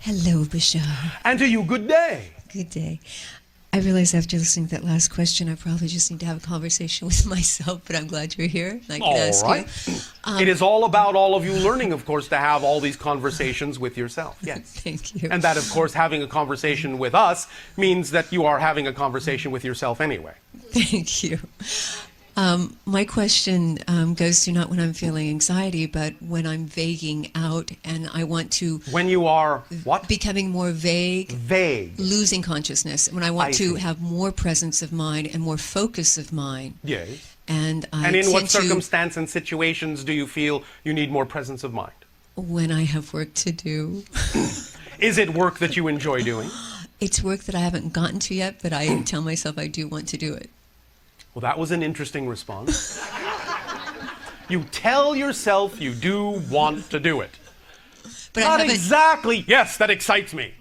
Hello, Bashar. And to you, good day. Good day. I realize after listening to that last question, I probably just need to have a conversation with myself, but I'm glad you're here. I can ask right. you. It is all about all of you learning, of course, to have all these conversations with yourself. Yes. Thank you. And that, of course, having a conversation with us means that you are having a conversation with yourself anyway. Thank you. My question goes to not when I'm feeling anxiety, but when I'm vaguing out and I want to... When you are what? Becoming more vague. Vague. Losing consciousness. When I want to have more presence of mind and more focus of mind. Yes. And in what circumstance and situations do you feel you need more presence of mind? When I have work to do. Is it work that you enjoy doing? It's work that I haven't gotten to yet, but I tell myself I do want to do it. Well, that was an interesting response. You tell yourself you do want to do it. But Not exactly, yes, that excites me.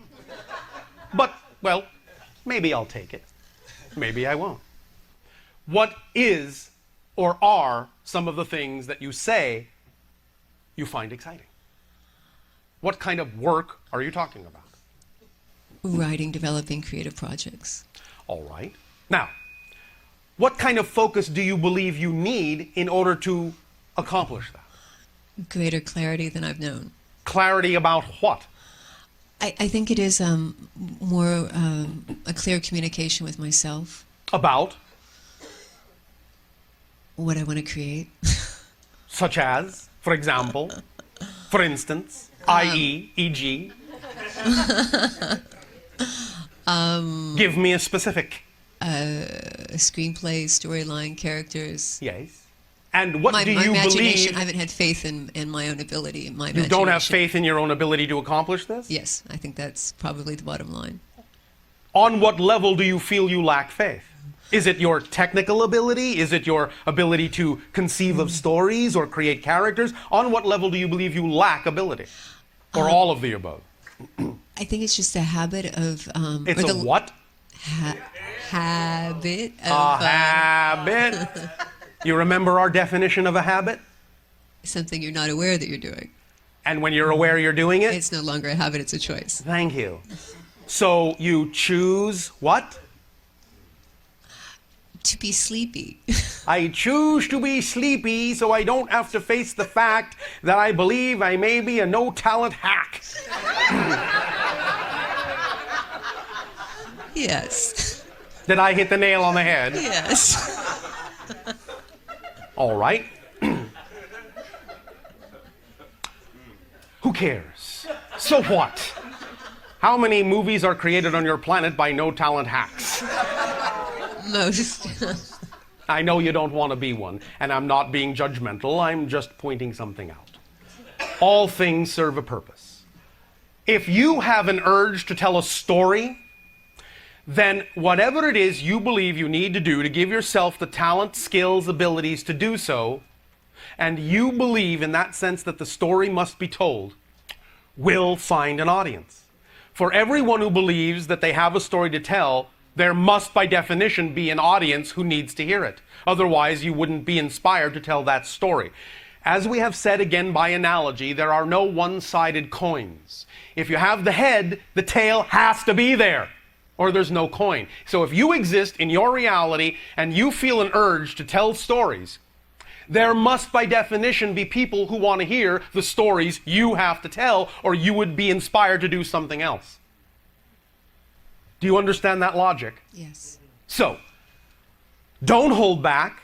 But, well, maybe I'll take it. Maybe I won't. What is or are some of the things that you say you find exciting? What kind of work are you talking about? Writing, developing creative projects. All right. Now, what kind of focus do you believe you need in order to accomplish that? Greater clarity than I've known. Clarity about what? I think it is more a clear communication with myself. About? What I want to create. Such as, for example, for instance, i.e., e.g. Give me a specific. A screenplay, storyline, characters. Yes. And what do you imagination, believe? I haven't had faith in my own ability, in my imagination. You don't have faith in your own ability to accomplish this? Yes, I think that's probably the bottom line. On what level do you feel you lack faith? Is it your technical ability? Is it your ability to conceive of stories or create characters? On what level do you believe you lack ability? Or all of the above? I think it's just a habit of... it's a what? Habit of... A habit? You remember our definition of a habit? Something you're not aware that you're doing. And when you're aware you're doing it? It's no longer a habit, it's a choice. Thank you. So you choose what? To be sleepy. I choose to be sleepy so I don't have to face the fact that I believe I may be a no-talent hack. Yes. Did I hit the nail on the head? Yes. All right. Who cares? So what? How many movies are created on your planet by no-talent hacks? Most. I know you don't want to be one, and I'm not being judgmental, I'm just pointing something out. All things serve a purpose. If you have an urge to tell a story, then whatever it is you believe you need to do to give yourself the talent, skills, abilities to do so, and you believe in that sense that the story must be told, will find an audience. For everyone who believes that they have a story to tell, there must by definition be an audience who needs to hear it. Otherwise, you wouldn't be inspired to tell that story. As we have said again by analogy, there are no one-sided coins. If you have the head, the tail has to be there, or there's no coin. So if you exist in your reality and you feel an urge to tell stories, there must by definition be people who want to hear the stories you have to tell, or you would be inspired to do something else. Do you understand that logic? Yes. So, don't hold back.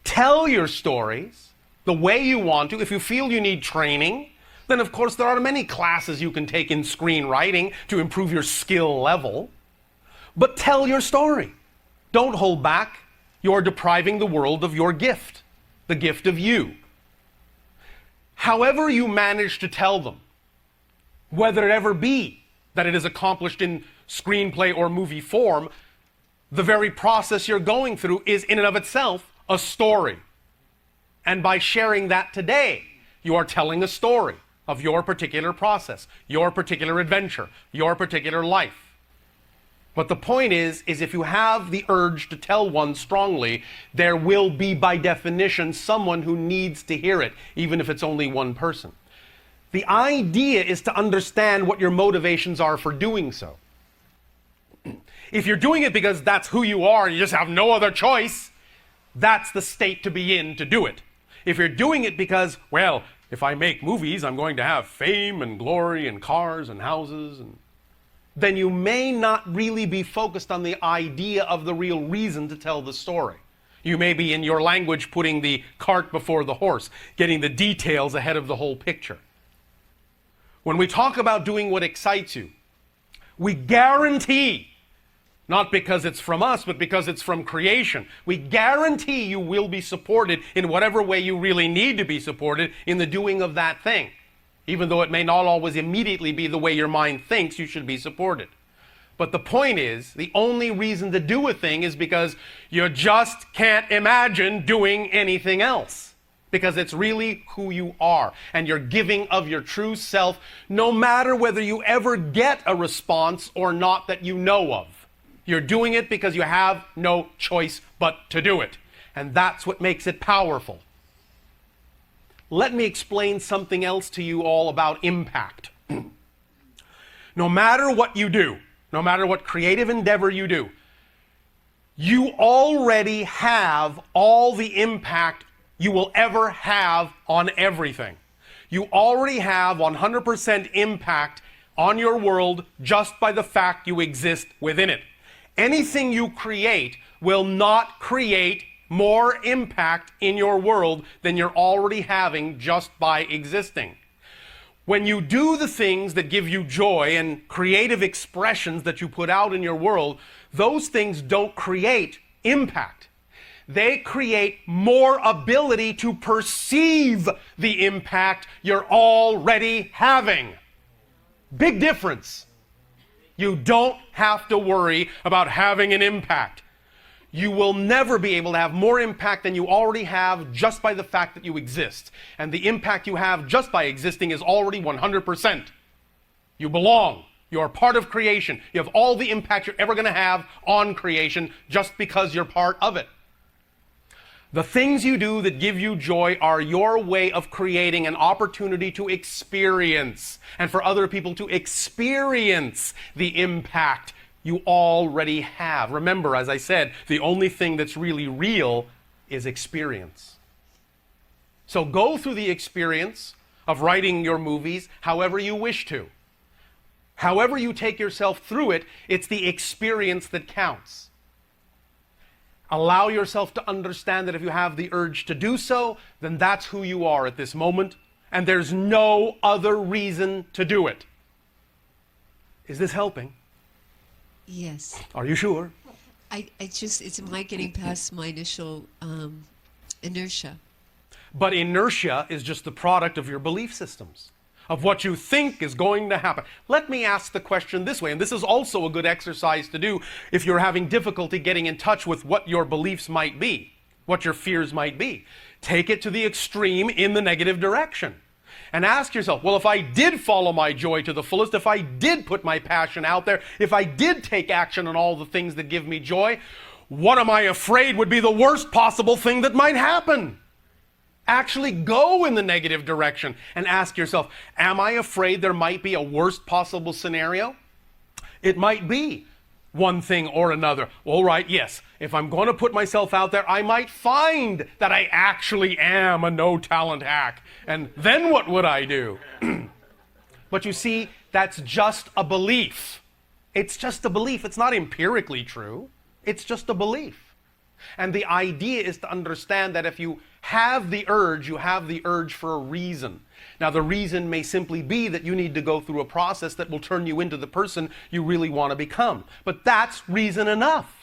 Tell your stories the way you want to. If you feel you need training, then of course there are many classes you can take in screenwriting to improve your skill level. But tell your story. Don't hold back. You're depriving the world of your gift, the gift of you. However you manage to tell them, whether it ever be that it is accomplished in screenplay or movie form, the very process you're going through is in and of itself a story. And by sharing that today, you are telling a story of your particular process, your particular adventure, your particular life. But the point is if you have the urge to tell one strongly, there will be by definition someone who needs to hear it, even if it's only one person. The idea is to understand what your motivations are for doing so. If you're doing it because that's who you are and you just have no other choice, that's the state to be in to do it. If you're doing it because, well, if I make movies, I'm going to have fame and glory and cars and houses, then you may not really be focused on the idea of the real reason to tell the story. You may be, in your language, putting the cart before the horse, getting the details ahead of the whole picture. When we talk about doing what excites you, we guarantee, not because it's from us, but because it's from creation, we guarantee you will be supported in whatever way you really need to be supported in the doing of that thing, even though it may not always immediately be the way your mind thinks you should be supported. But the point is, the only reason to do a thing is because you just can't imagine doing anything else. Because it's really who you are, and you're giving of your true self, no matter whether you ever get a response or not that you know of. You're doing it because you have no choice but to do it. And that's what makes it powerful. Let me explain something else to you all about impact. No matter what you do, no matter what creative endeavor you do, you already have all the impact you will ever have on everything. You already have 100% impact on your world just by the fact you exist within it. Anything you create will not create more impact in your world than you're already having just by existing. When you do the things that give you joy and creative expressions that you put out in your world, those things don't create impact. They create more ability to perceive the impact you're already having. Big difference. You don't have to worry about having an impact. You will never be able to have more impact than you already have just by the fact that you exist. And the impact you have just by existing is already 100%. You belong. You are part of creation. You have all the impact you're ever going to have on creation just because you're part of it. The things you do that give you joy are your way of creating an opportunity to experience, and for other people to experience the impact you already have. Remember, as I said, the only thing that's really real is experience. So go through the experience of writing your movies however you wish to. However you take yourself through it, it's the experience that counts. Allow yourself to understand that if you have the urge to do so, then that's who you are at this moment, and there's no other reason to do it. Is this helping? Yes. Are you sure? It's my getting past my initial inertia. But inertia is just the product of your belief systems, of what you think is going to happen. Let me ask the question this way, and this is also a good exercise to do if you're having difficulty getting in touch with what your beliefs might be, what your fears might be. Take it to the extreme in the negative direction. And ask yourself, well, if I did follow my joy to the fullest, if I did put my passion out there, if I did take action on all the things that give me joy, what am I afraid would be the worst possible thing that might happen? Actually go in the negative direction and ask yourself, am I afraid there might be a worst possible scenario? It might be one thing or another. All right, yes, if I'm going to put myself out there, I might find that I actually am a no-talent hack. And then what would I do? But you see, that's just a belief. It's just a belief. It's not empirically true. It's just a belief. And the idea is to understand that if you have the urge, you have the urge for a reason. Now, the reason may simply be that you need to go through a process that will turn you into the person you really want to become. But that's reason enough.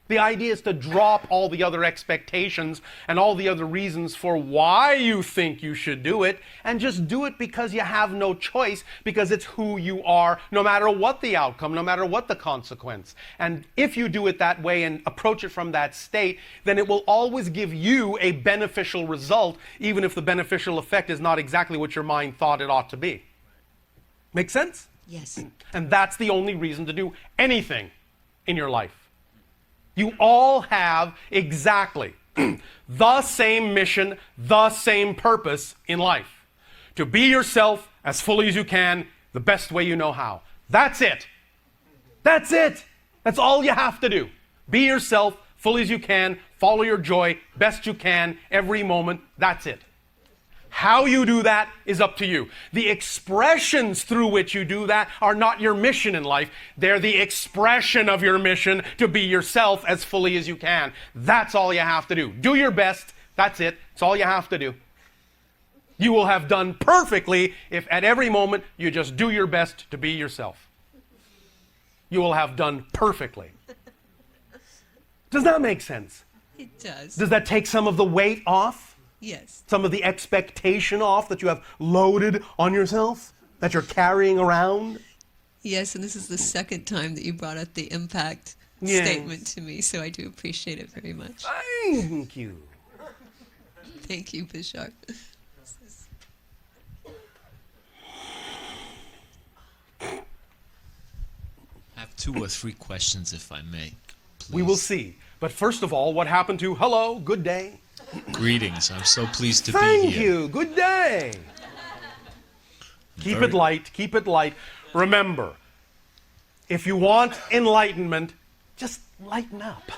The idea is to drop all the other expectations and all the other reasons for why you think you should do it, and just do it because you have no choice, because it's who you are, no matter what the outcome, no matter what the consequence. And if you do it that way and approach it from that state, then it will always give you a beneficial result, even if the beneficial effect is not exactly what your mind thought it ought to be. Make sense? Yes. And that's the only reason to do anything in your life. You all have exactly the same mission, the same purpose in life. to be yourself as fully as you can, the best way you know how. That's it. That's it. That's all you have to do. Be yourself fully as you can, follow your joy best you can every moment. That's it. How you do that is up to you. The expressions through which you do that are not your mission in life. They're the expression of your mission to be yourself as fully as you can. That's all you have to do. Do your best. That's it. That's all you have to do. You will have done perfectly if at every moment you just do your best to be yourself. You will have done perfectly. Does that make sense? It does. Does that take some of the weight off? Yes. Some of the expectation off that you have loaded on yourself, that you're carrying around? Yes, and this is the second time that you brought up the impact Yes. statement to me, so I do appreciate it very much. Thank you. Thank you, Bashar. I have 2 or 3 questions, if I may. Please. We will see. But first of all, what happened to hello, good day? Greetings. I'm so pleased to be Thank here. you. Good day. Keep Very- it light. Keep it light. Remember, if you want enlightenment, just lighten up.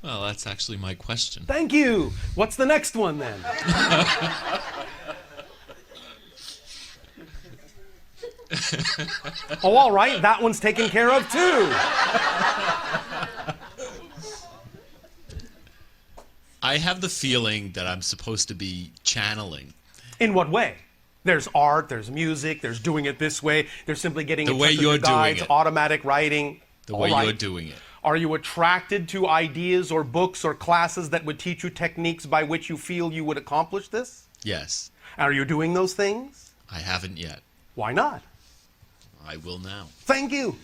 Well, that's actually my question. Thank you. What's the next one then? Oh, all right. That one's taken care of too. I have the feeling that I'm supposed to be channeling. In what way? There's art, there's music, there's doing it this way, there's simply getting The in way touch with you're your guides, doing it. automatic writing. The All way right. you're doing it. Are you attracted to ideas or books or classes that would teach you techniques by which you feel you would accomplish this? Yes. Are you doing those things? I haven't yet. Why not? I will now. Thank you.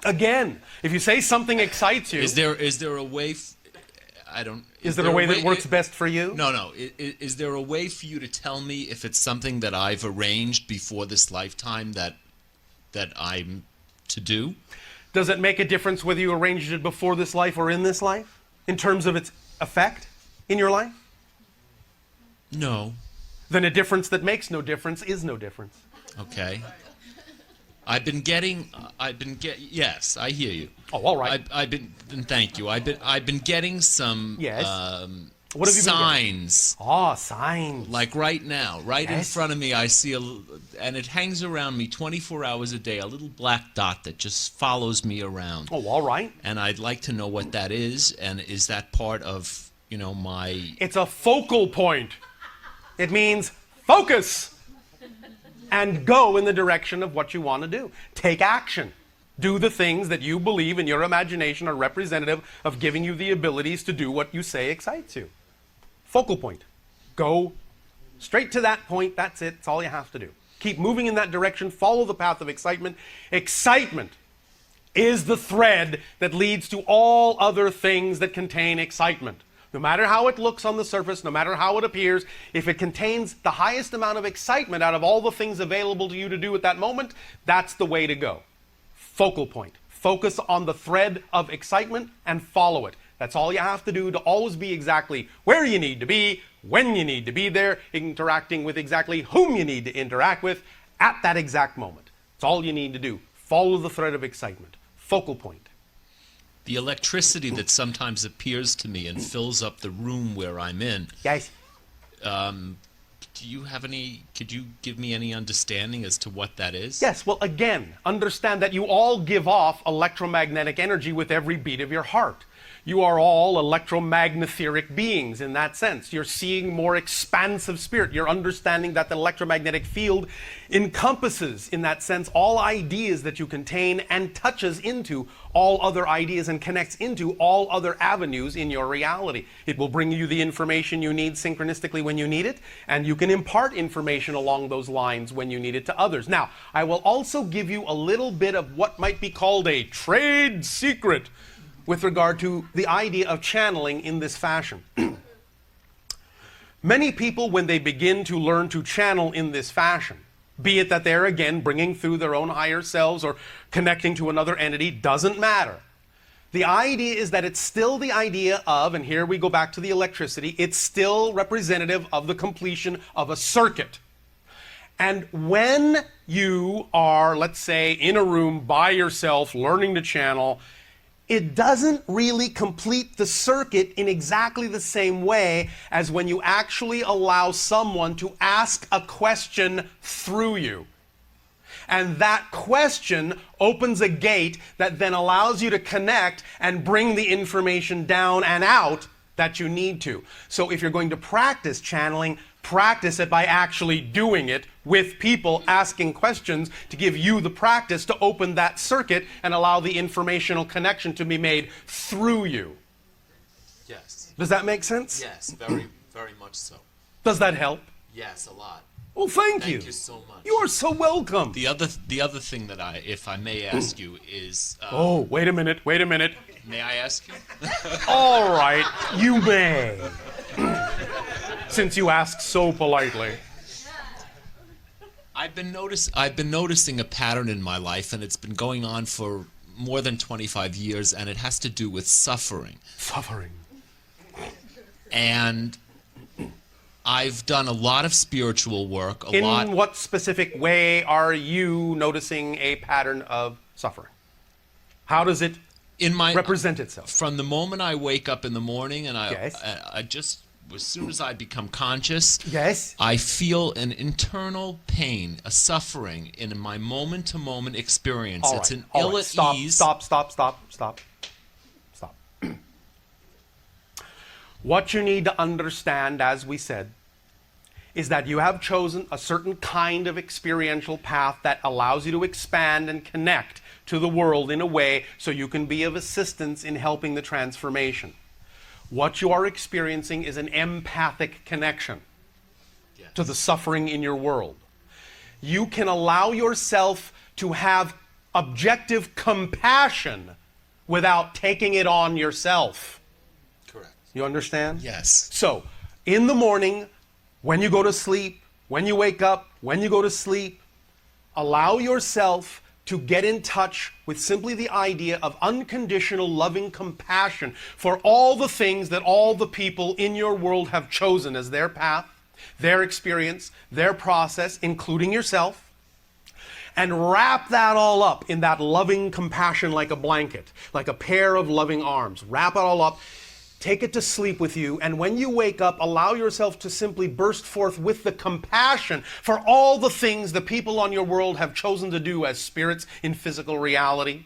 Again, if you say something excites you, Is there a way? I don't. is there a way that works best for you? No, no. Is there a way for you to tell me if it's something that I've arranged before this lifetime that I'm to do? Does it make a difference whether you arranged it before this life or in this life, in terms of its effect in your life? No. Then a difference that makes no difference is no difference. Okay. Yes, I hear you. Oh, all right. Thank you. I've been getting some Yes. What have you been signs. Oh, signs. Like right now, right in Yes. front of me, I see and it hangs around me 24 hours a day, a little black dot that just follows me around. Oh, all right. And I'd like to know what that is, and is that part of, my... It's a focal point. It means focus and go in the direction of what you want to do. Take action. Do the things that you believe in your imagination are representative of giving you the abilities to do what you say excites you. Focal point. Go straight to that point. That's it. That's all you have to do. Keep moving in that direction. Follow the path of excitement. Excitement is the thread that leads to all other things that contain excitement. No matter how it looks on the surface, no matter how it appears, if it contains the highest amount of excitement out of all the things available to you to do at that moment, that's the way to go. Focal point. Focus on the thread of excitement and follow it. That's all you have to do to always be exactly where you need to be, when you need to be there, interacting with exactly whom you need to interact with at that exact moment. That's all you need to do. Follow the thread of excitement. Focal point. The electricity that sometimes appears to me and fills up the room where I'm in, Yes. could you give me any understanding as to what that is? Yes, well, again, understand that you all give off electromagnetic energy with every beat of your heart. You are all electromagnetheric beings in that sense. You're seeing more expansive spirit. You're understanding that the electromagnetic field encompasses, in that sense, all ideas that you contain and touches into all other ideas and connects into all other avenues in your reality. It will bring you the information you need synchronistically when you need it, and you can impart information along those lines when you need it to others. Now, I will also give you a little bit of what might be called a trade secret with regard to the idea of channeling in this fashion. Many people, when they begin to learn to channel in this fashion, be it that they're again bringing through their own higher selves or connecting to another entity, doesn't matter. The idea is that it's still the idea of, and here we go back to the electricity, it's still representative of the completion of a circuit. And when you are, let's say, in a room by yourself learning to channel, it doesn't really complete the circuit in exactly the same way as when you actually allow someone to ask a question through you. And that question opens a gate that then allows you to connect and bring the information down and out that you need to. So if you're going to practice channeling, practice it by actually doing it with people asking questions to give you the practice to open that circuit and allow the informational connection to be made through you. Yes. Does that make sense? Yes, very, very much so. Does that help? Yes, a lot. Well, thank you. Thank you so much. You are so welcome. The other thing that if I may ask you is... Oh, wait a minute. May I ask you? All right, you may. Since you asked so politely. I've been noticing a pattern in my life, and it's been going on for more than 25 years, and it has to do with suffering. Suffering. And I've done a lot of spiritual work, In what specific way are you noticing a pattern of suffering? How does it represent itself? From the moment I wake up in the morning, and Yes. I just, as soon as I become conscious, Yes. I feel an internal pain, a suffering in my moment-to-moment experience. All It's right, an all ill right. at Stop, ease. Stop. What you need to understand, as we said, is that you have chosen a certain kind of experiential path that allows you to expand and connect to the world in a way so you can be of assistance in helping the transformation. What you are experiencing is an empathic connection to the suffering in your world. You can allow yourself to have objective compassion without taking it on yourself. Correct. You understand? Yes. So, in the morning, when you go to sleep, when you wake up, when you go to sleep, allow yourself to get in touch with simply the idea of unconditional loving compassion for all the things that all the people in your world have chosen as their path, their experience, their process, including yourself, and wrap that all up in that loving compassion like a blanket, like a pair of loving arms. Wrap it all up. Take it to sleep with you, and when you wake up, allow yourself to simply burst forth with the compassion for all the things the people on your world have chosen to do as spirits in physical reality.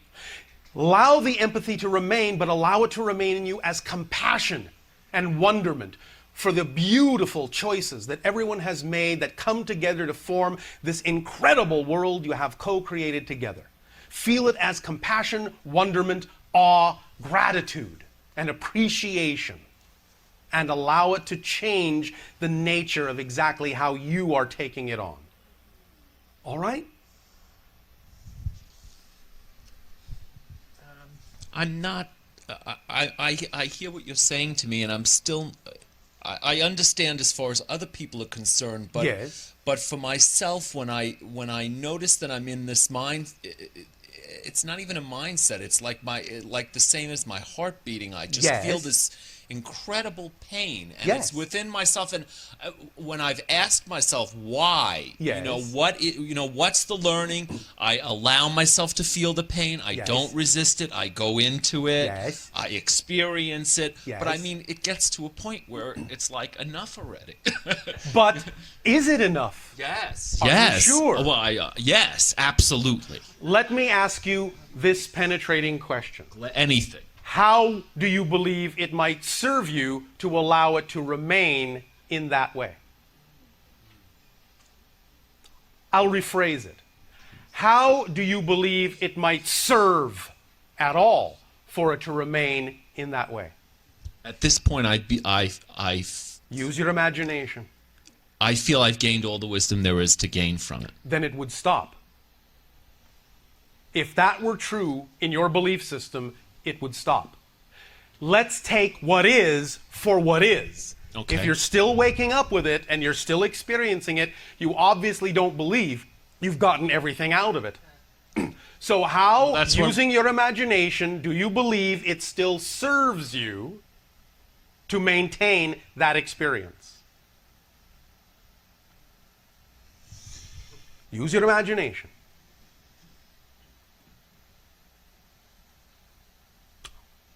Allow the empathy to remain, but allow it to remain in you as compassion and wonderment for the beautiful choices that everyone has made that come together to form this incredible world you have co-created together. Feel it as compassion, wonderment, awe, gratitude, and appreciation, and allow it to change the nature of exactly how you are taking it on. All right? I'm not. I hear what you're saying to me, and I'm still. I understand as far as other people are concerned, but Yes. But for myself, when I notice that I'm in this mind. It's not even a mindset. It's like the same as my heart beating. I just Yes. feel this incredible pain, and Yes. it's within myself. And when I've asked myself why, Yes. what's the learning? I allow myself to feel the pain. I Yes. don't resist it. I go into it. Yes. I experience it. Yes. But I mean, it gets to a point where it's like enough already. But is it enough? Yes. Are you Yes. sure? Well, yes, absolutely. Let me ask you this penetrating question. Anything. How do you believe it might serve you to allow it to remain in that way? I'll rephrase it. How do you believe it might serve at all for it to remain in that way? At this point, Use your imagination. I feel I've gained all the wisdom there is to gain from it. Then it would stop. If that were true in your belief system, it would stop. Let's take what is for what is. Okay. If you're still waking up with it and you're still experiencing it, you obviously don't believe you've gotten everything out of it. So how, that's what- using your imagination, do you believe it still serves you to maintain that experience? Use your imagination.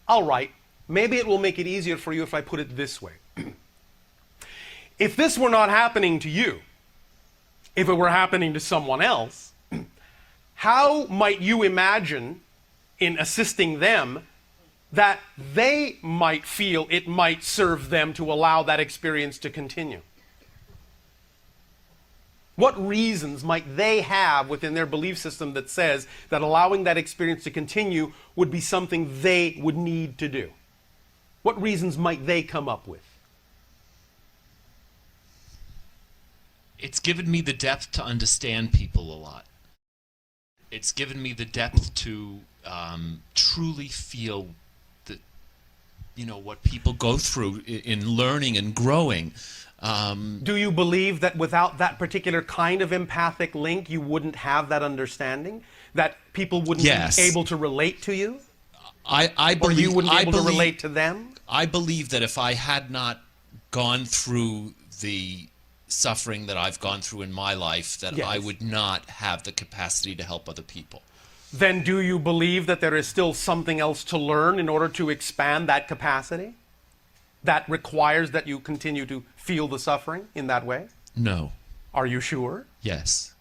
All right, maybe it will make it easier for you if I put it this way. If this were not happening to you, if it were happening to someone else, how might you imagine, in assisting them, that they might feel it might serve them to allow that experience to continue? What reasons might they have within their belief system that says that allowing that experience to continue would be something they would need to do? What reasons might they come up with? It's given me the depth to understand people a lot. It's given me the depth to truly feel that, what people go through in learning and growing. Do you believe that without that particular kind of empathic link, you wouldn't have that understanding? That people wouldn't Yes. be able to relate to you? I Or believe you wouldn't be able to believe- relate to them? I believe that if I had not gone through the suffering that I've gone through in my life, that Yes. I would not have the capacity to help other people. Then do you believe that there is still something else to learn in order to expand that capacity? That requires that you continue to feel the suffering in that way? No. Are you sure? Yes.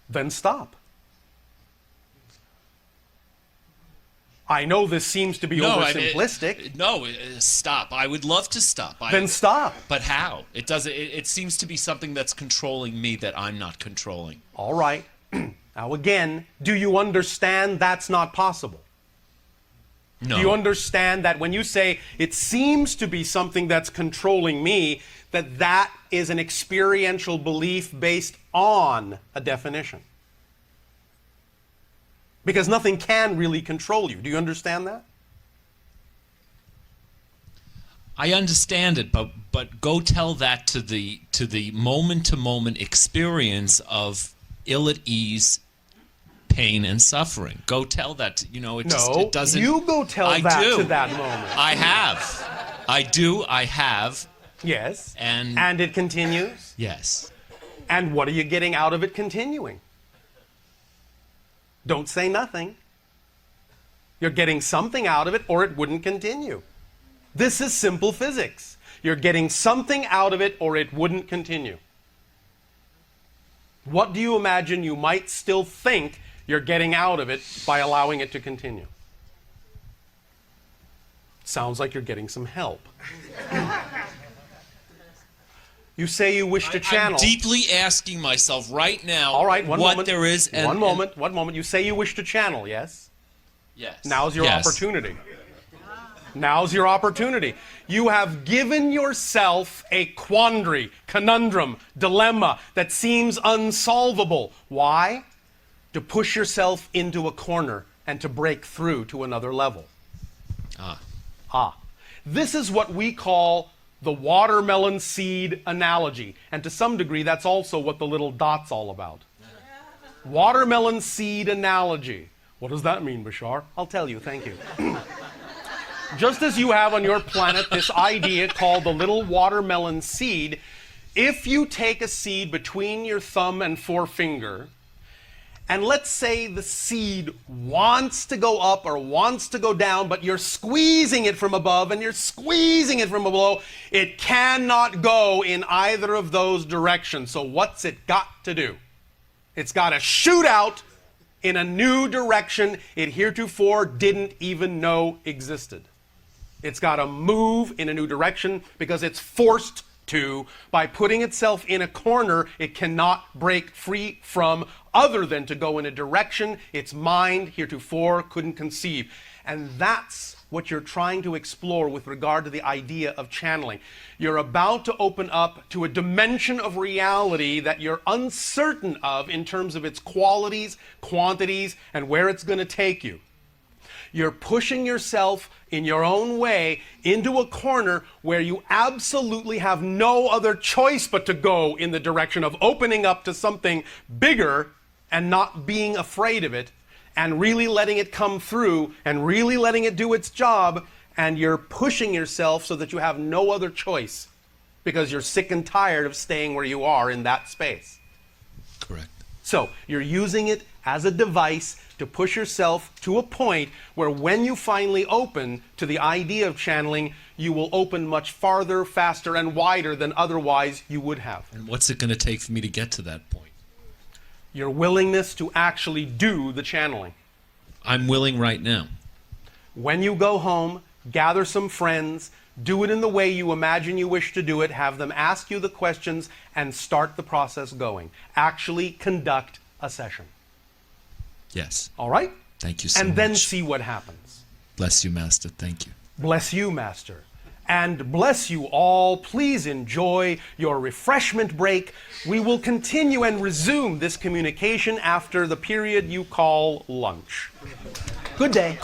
Then stop. I know this seems to be oversimplistic. Stop. I would love to stop. Then stop. But how? It doesn't. It seems to be something that's controlling me that I'm not controlling. All right. Now again, do you understand that's not possible? No. Do you understand that when you say it seems to be something that's controlling me, that is an experiential belief based on a definition? Because nothing can really control you. Do you understand that? I understand it, but go tell that to the moment-to-moment experience of ill at ease, pain, and suffering. Go tell that. It doesn't. You go tell I that do. to that moment. I have. I do. I have. Yes. And it continues. yes. And what are you getting out of it continuing? Don't say nothing. You're getting something out of it or it wouldn't continue. This is simple physics. You're getting something out of it or it wouldn't continue. What do you imagine you might still think you're getting out of it by allowing it to continue? Sounds like you're getting some help. You say you wish to channel. I'm deeply asking myself right now. All right, one what moment. there is. One moment. You say you wish to channel, yes? Yes. Now's your Yes. opportunity. Now's your opportunity. You have given yourself a quandary, conundrum, dilemma that seems unsolvable. Why? To push yourself into a corner and to break through to another level. This is what we call the watermelon seed analogy. And to some degree, that's also what the little dot's all about. Watermelon seed analogy. What does that mean, Bashar? I'll tell you, thank you. Just as you have on your planet this idea called the little watermelon seed, if you take a seed between your thumb and forefinger, and let's say the seed wants to go up or wants to go down, but you're squeezing it from above and you're squeezing it from below, it cannot go in either of those directions. So what's it got to do? It's got to shoot out in a new direction it heretofore didn't even know existed. It's got to move in a new direction because it's forced to. By putting itself in a corner it cannot break free from, other than to go in a direction its mind heretofore couldn't conceive. And that's what you're trying to explore with regard to the idea of channeling. You're about to open up to a dimension of reality that you're uncertain of in terms of its qualities, quantities, and where it's going to take you. You're pushing yourself in your own way into a corner where you absolutely have no other choice but to go in the direction of opening up to something bigger and not being afraid of it. and really letting it come through and really letting it do its job, and you're pushing yourself so that you have no other choice because you're sick and tired of staying where you are in that space. Correct. So you're using it as a device to push yourself to a point where when you finally open to the idea of channeling, you will open much farther, faster, and wider than otherwise you would have. And what's it going to take for me to get to that point? Your willingness to actually do the channeling. I'm willing right now. When you go home, gather some friends, do it in the way you imagine you wish to do it, have them ask you the questions, and start the process going. Actually conduct a session. Yes. All right? Thank you so much. And then see what happens. Bless you, Master. Thank you. Bless you, Master. And bless you all. Please enjoy your refreshment break. We will continue and resume this communication after the period you call lunch. Good day.